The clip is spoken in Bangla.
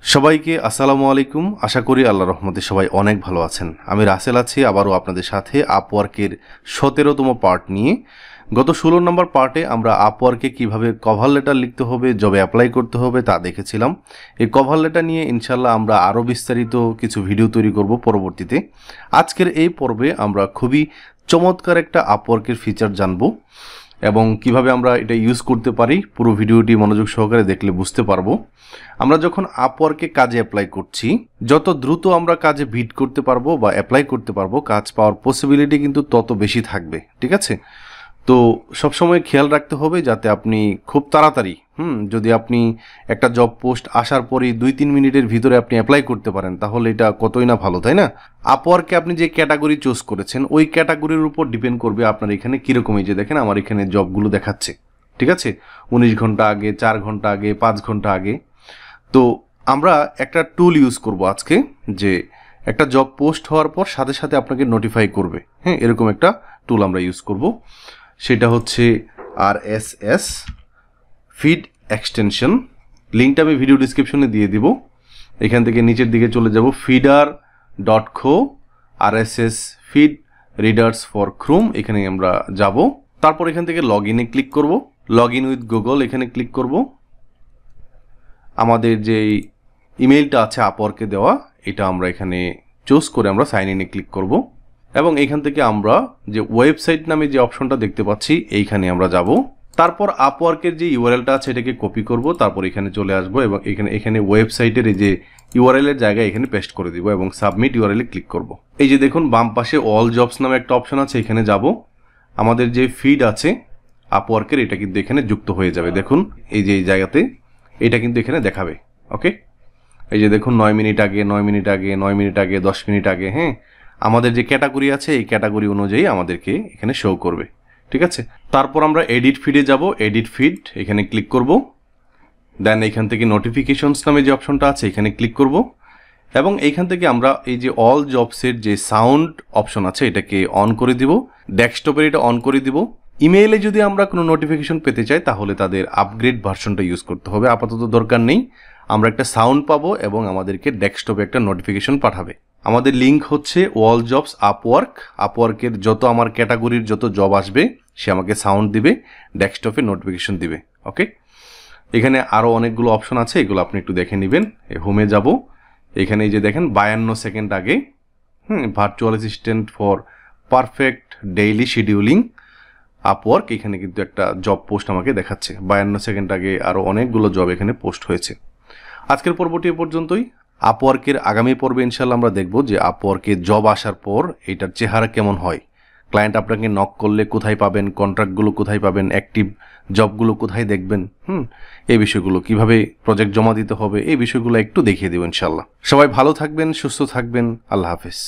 সবাইকে আসসালামু আলাইকুম। আশা করি আল্লাহর রহমতে সবাই অনেক ভালো আছেন। আমি রাসেল আছি আবারও আপনাদের সাথে আপওয়ার্কের 17তম পার্ট নিয়ে। গত 16 নম্বর পার্টে আমরা আপওয়ার্কে কিভাবে কভার লেটার লিখতে হবে, জবে অ্যাপ্লাই করতে হবে তা দেখেছিলাম। এই কভার লেটার নিয়ে ইনশাল্লাহ আমরা আরও বিস্তারিত কিছু ভিডিও তৈরি করব পরবর্তীতে। আজকের এই পর্বে আমরা খুবই চমৎকার একটা আপওয়ার্কের ফিচার জানব এবং কিভাবে আমরা এটা ইউজ করতে পারি। পুরো ভিডিওটি মনোযোগ সহকারে দেখলে বুঝতে পারবো। আমরা যখন আপওয়ার্কে কাজে অ্যাপ্লাই করছি, যত দ্রুত আমরা কাজে বিড করতে পারবো বা অ্যাপ্লাই করতে পারবো, কাজ পাওয়ার পসিবিলিটি কিন্তু তত বেশি থাকবে। ঠিক আছে? তো সবসময় খেয়াল রাখতে হবে যাতে আপনি খুব তাড়াতাড়ি যদি আপনি একটা জব পোস্ট আসার পরই 2-3 মিনিটের ভিতরে আপনি অ্যাপ্লাই করতে পারেন, তাহলে এটা কতই না ভালো, তাই না? আপওয়ার্কে আপনি যে ক্যাটাগরি চুজ করেছেন ওই ক্যাটাগরির উপর ডিপেন্ড করবে আপনার এখানে কীরকম। এই যে দেখেন আমার এখানে জবগুলো দেখাচ্ছে, ঠিক আছে? 19 ঘন্টা আগে, 4 ঘন্টা আগে, 5 ঘন্টা আগে। তো আমরা একটা টুল ইউজ করব আজকে, যে একটা জব পোস্ট হওয়ার পর সাথে সাথে আপনাকে নোটিফাই করবে। হ্যাঁ, এরকম একটা টুল আমরা ইউজ করব। সেটা হচ্ছে RSS ফিড এক্সটেনশন। লিঙ্কটা আমি ভিডিও ডিসক্রিপশনে দিয়ে দিব। এখান থেকে নিচের দিকে চলে যাব, feeder.co RSS feed readers for Chrome, এখানে আমরা যাব। তারপর এখান থেকে লগ ইনে ক্লিক করব, লগ ইন উইথ গুগল এখানে ক্লিক করব। আমাদের যে ইমেইলটা আছে আপওয়ার্কে দেওয়া, এটা আমরা এখানে চুজ করে আমরা সাইন ইনে ক্লিক করব এবং এইখান থেকে আমরা যে ওয়েবসাইট নামে যে অপশনটা দেখতে পাচ্ছি এইখানে আমরা যাব। তারপর আপওয়ার্কের যে ইউআরএলটা আছে এটাকে কপি করব, তারপর এখানে চলে আসব এবং এখানে ওয়েবসাইটের এই যে ইউআরএল এর জায়গায় এখানে পেস্ট করে দিব এবং সাবমিট ইউআরএল ক্লিক করব। এই যে দেখুন বাম পাশে অল জবস নামে একটা অপশন আছে, এখানে যাব। আমাদের যে ফিড আছে আপওয়ার্কের এটা কিন্তু এখানে যুক্ত হয়ে যাবে। দেখুন এই যে এই জায়গাতে এটা কিন্তু এখানে দেখাবে। ওকে, এই যে দেখুন 9 মিনিট আগে, 9 মিনিট আগে, 9 মিনিট আগে, 10 মিনিট আগে। হ্যাঁ, আমাদের যে ক্যাটাগরি আছে এই ক্যাটাগরি অনুযায়ী আমাদেরকে এখানে শো করবে। ঠিক আছে? তারপর আমরা এডিট ফিডে যাব, এডিট ফিড এখানে ক্লিক করব। দেন এইখান থেকে নোটিফিকেশনস নামে যে অপশনটা আছে এখানে ক্লিক করব এবং এইখান থেকে আমরা এই যে অল জবসের যে সাউন্ড অপশন আছে এটাকে অন করে দিব, ডেস্কটপের এটা অন করে দিব। ইমেইলে যদি আমরা কোনো নোটিফিকেশন পেতে চাই তাহলে তাদের আপগ্রেড ভার্সনটা ইউজ করতে হবে, আপাতত দরকার নেই। আমরা একটা সাউন্ড পাবো এবং আমাদেরকে ডেস্কটপে একটা নোটিফিকেশন পাঠাবে। আমাদের লিঙ্ক হচ্ছে অল জবস আপওয়ার্ক। আপওয়ার্কের যত আমার ক্যাটাগরির যত জব আসবে সে আমাকে সাউন্ড দিবে, ডেস্কটপে নোটিফিকেশন দিবে। ওকে, এখানে আরও অনেকগুলো অপশন আছে, এগুলো আপনি একটু দেখে নেবেন। হোমে যাব, এখানে এই যে দেখেন 52 সেকেন্ড আগে virtual assistant for perfect daily scheduling Upwork, এখানে কিন্তু একটা জব পোস্ট আমাকে দেখাচ্ছে 52 সেকেন্ড আগে। আরও অনেকগুলো জব এখানে পোস্ট হয়েছে। আজকের পর্বটি এ পর্যন্তই। আপওয়ার্কের আগামী পর্বে ইনশাল্লাহ আমরা দেখব যে আপওয়ার্কে জব আসার পর এটার চেহারা কেমন হয়। ক্লায়েন্ট আপনাকে নক করলে কোথায় পাবেন, কন্ট্রাক্টগুলো কোথায় পাবেন, অ্যাক্টিভ জবগুলো কোথায় দেখবেন, এই বিষয়গুলো কিভাবে প্রজেক্ট জমা দিতে হবে, এই বিষয়গুলো একটু দেখিয়ে দেব ইনশাল্লাহ। সবাই ভালো থাকবেন, সুস্থ থাকবেন। আল্লাহ হাফেজ।